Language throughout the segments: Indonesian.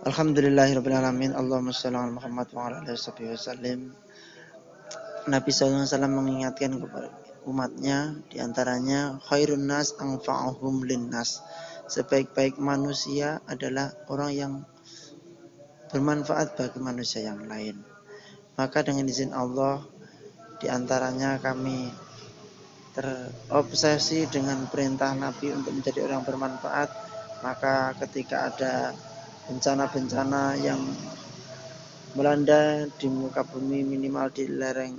Alhamdulillahirabbil alamin. Allahumma shalli ala Muhammad wa ala alihi wasallam. Nabi sallallahu alaihi wasallam mengingatkan kepada umatnya, diantaranya khairun nas anfa'uhum linnas. Sebaik-baik manusia adalah orang yang bermanfaat bagi manusia yang lain. Maka dengan izin Allah, diantaranya kami terobsesi dengan perintah Nabi untuk menjadi orang bermanfaat. Maka ketika ada bencana-bencana yang melanda di muka bumi, minimal di lereng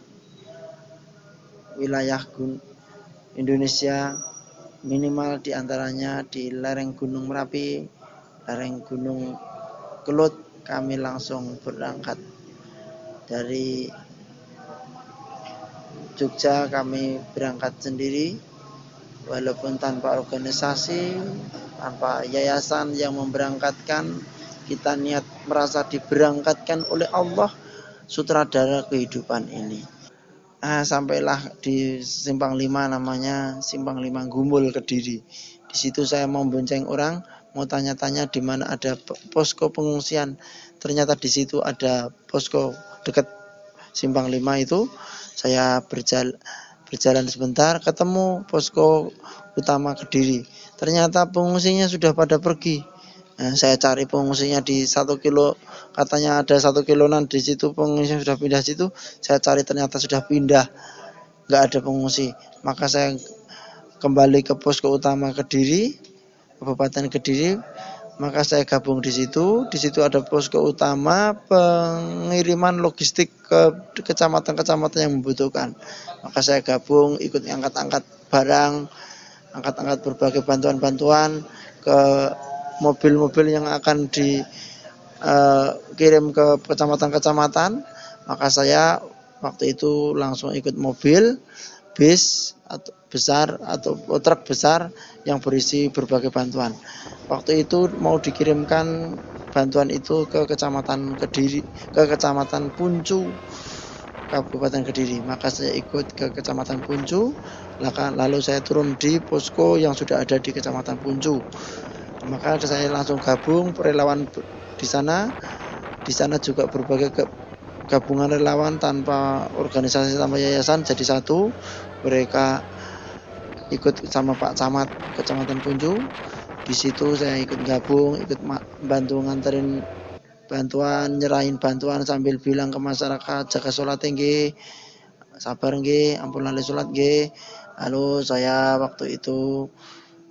wilayah Indonesia, minimal diantaranya di lereng Gunung Merapi, lereng Gunung Kelut, kami langsung berangkat dari Jogja. Kami berangkat sendiri, walaupun tanpa organisasi, tanpa yayasan yang memberangkatkan. Kita niat merasa diberangkatkan oleh Allah, sutradara kehidupan ini. Sampailah di Simpang 5, namanya Simpang 5 Gumul, Kediri. Di situ saya mau bonceng orang, mau tanya-tanya di mana ada posko pengungsian. Ternyata di situ ada posko dekat Simpang 5 itu. Saya berjalan sebentar, ketemu posko utama Kediri. Ternyata pengungsinya sudah pada pergi. Saya cari pengungsinya di 1 kilo, katanya ada 1 kiloan di situ pengungsi sudah pindah situ. Saya cari ternyata sudah pindah, nggak ada pengungsi. Maka saya kembali ke posko utama Kediri, Kabupaten Kediri. Maka saya gabung di situ. Di situ ada posko utama pengiriman logistik ke kecamatan-kecamatan yang membutuhkan. Maka saya gabung, ikut angkat-angkat barang, angkat-angkat berbagai bantuan-bantuan ke mobil-mobil yang akan dikirim ke kecamatan-kecamatan. Maka saya waktu itu langsung ikut mobil bis atau besar atau truk besar yang berisi berbagai bantuan. Waktu itu mau dikirimkan bantuan itu ke Kecamatan Kediri, ke Kecamatan Puncu, Kabupaten Kediri. Maka saya ikut ke Kecamatan Puncu, lalu saya turun di posko yang sudah ada di Kecamatan Puncu. Maka saya langsung gabung relawan di sana. Di sana juga berbagai gabungan relawan tanpa organisasi, tanpa yayasan, jadi satu. Mereka ikut sama Pak Camat Kecamatan Puncu. Di situ saya ikut gabung, ikut bantu nganterin bantuan, nyerahin bantuan sambil bilang ke masyarakat, jaga sholat nggih, sabar nggih, ampun lali sholat nggih. Lalu saya waktu itu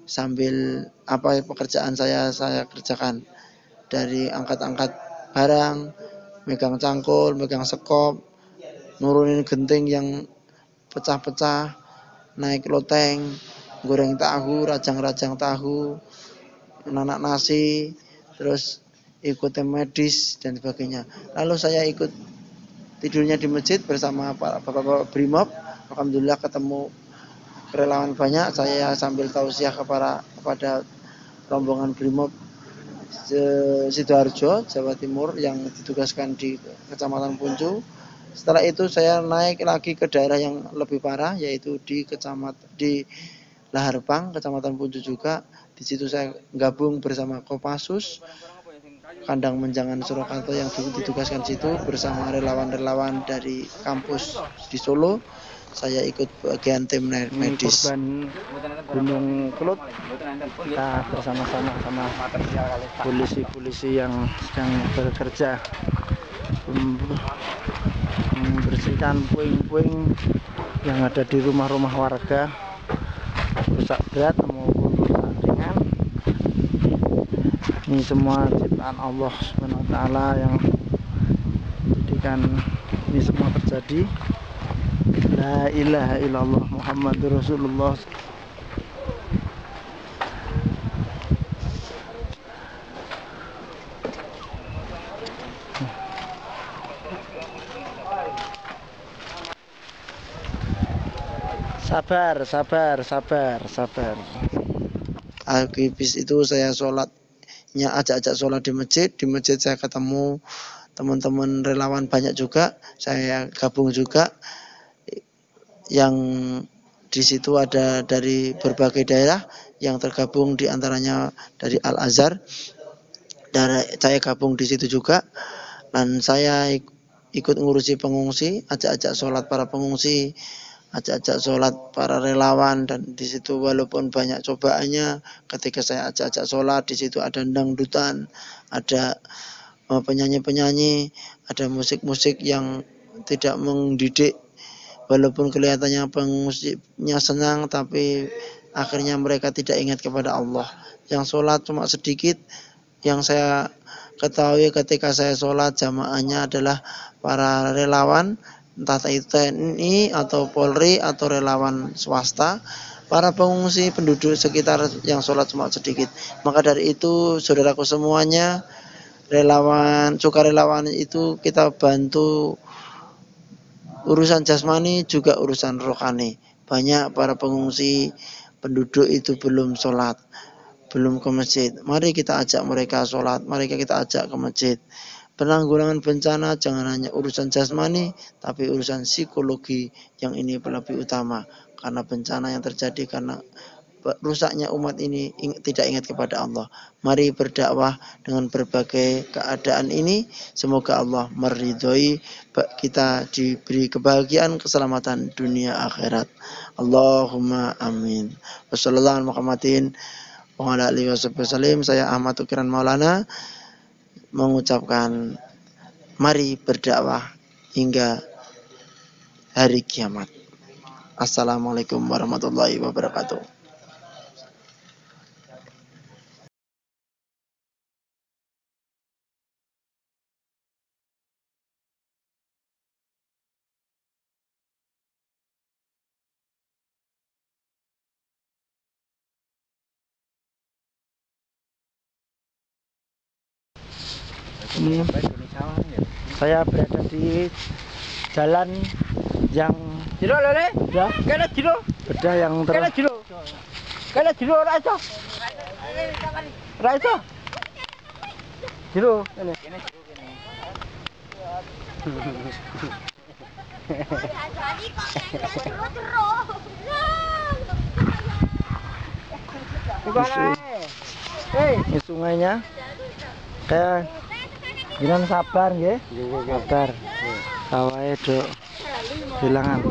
sambil pekerjaan saya kerjakan, dari angkat-angkat barang, megang cangkul, megang sekop, nurunin genting yang pecah-pecah, naik loteng, goreng tahu, rajang-rajang tahu, nanak nasi, terus ikut medis dan sebagainya. Lalu saya ikut tidurnya di masjid bersama bapak-bapak Brimob. Alhamdulillah ketemu relawan banyak. Saya sambil tausiah kepada rombongan Brimob Sidoarjo, Jawa Timur yang ditugaskan di Kecamatan Puncu. Setelah itu saya naik lagi ke daerah yang lebih parah, yaitu di Laharpang, Kecamatan Puncu juga. Di situ saya gabung bersama Kopassus Kandang Menjangan Surakarta yang ditugaskan situ bersama relawan-relawan dari kampus di Solo. Saya ikut bagian tim medis. Korban Gunung Kelut, kita bersama-sama sama polisi-polisi yang sedang bekerja membersihkan puing-puing yang ada di rumah-rumah warga, rusak berat maupun rusak ringan. Ini semua ciptaan Allah Subhanahu wa taala yang jadikan ini semua terjadi. La ilaha illallah Muhammadur Rasulullah. Sabar. Habis itu saya ajak sholat di masjid. Di masjid saya ketemu teman-teman relawan banyak juga. Saya gabung juga. Yang di situ ada dari berbagai daerah yang tergabung, diantaranya dari Al Azhar. Dan saya gabung di situ juga, dan saya ikut ngurusi pengungsi, ajak-ajak sholat para pengungsi, ajak-ajak sholat para relawan. Dan di situ walaupun banyak cobaannya, ketika saya ajak-ajak sholat, di situ ada dangdutan, ada penyanyi-penyanyi, ada musik-musik yang tidak mendidik. Walaupun kelihatannya pengungsinya senang, tapi akhirnya mereka tidak ingat kepada Allah. Yang sholat cuma sedikit. Yang saya ketahui ketika saya sholat jamaahnya adalah para relawan, entah itu TNI atau Polri atau relawan swasta. Para pengungsi penduduk sekitar yang sholat cuma sedikit. Maka dari itu saudaraku semuanya, relawan, sukarelawan itu kita bantu urusan jasmani juga urusan rohani. Banyak para pengungsi penduduk itu belum sholat, belum ke masjid. Mari kita ajak mereka sholat, mari kita ajak ke masjid. Penanggulangan bencana jangan hanya urusan jasmani, tapi urusan psikologi yang ini lebih utama. Karena bencana yang terjadi karena rusaknya umat ini tidak ingat kepada Allah. Mari berdakwah dengan berbagai keadaan ini. Semoga Allah meridhoi kita, diberi kebahagiaan, keselamatan dunia akhirat. Allahumma amin. Wassallallahu Muhammadin wa ala alihi wasallam. Saya Ahmad Ukiran Maulana mengucapkan mari berdakwah hingga hari kiamat. Assalamualaikum warahmatullahi wabarakatuh. Ini saya berada di jalan yang beda yang ini sungainya kayak Jangan sabar nggih. Sabar. Sawahe dok bilangan.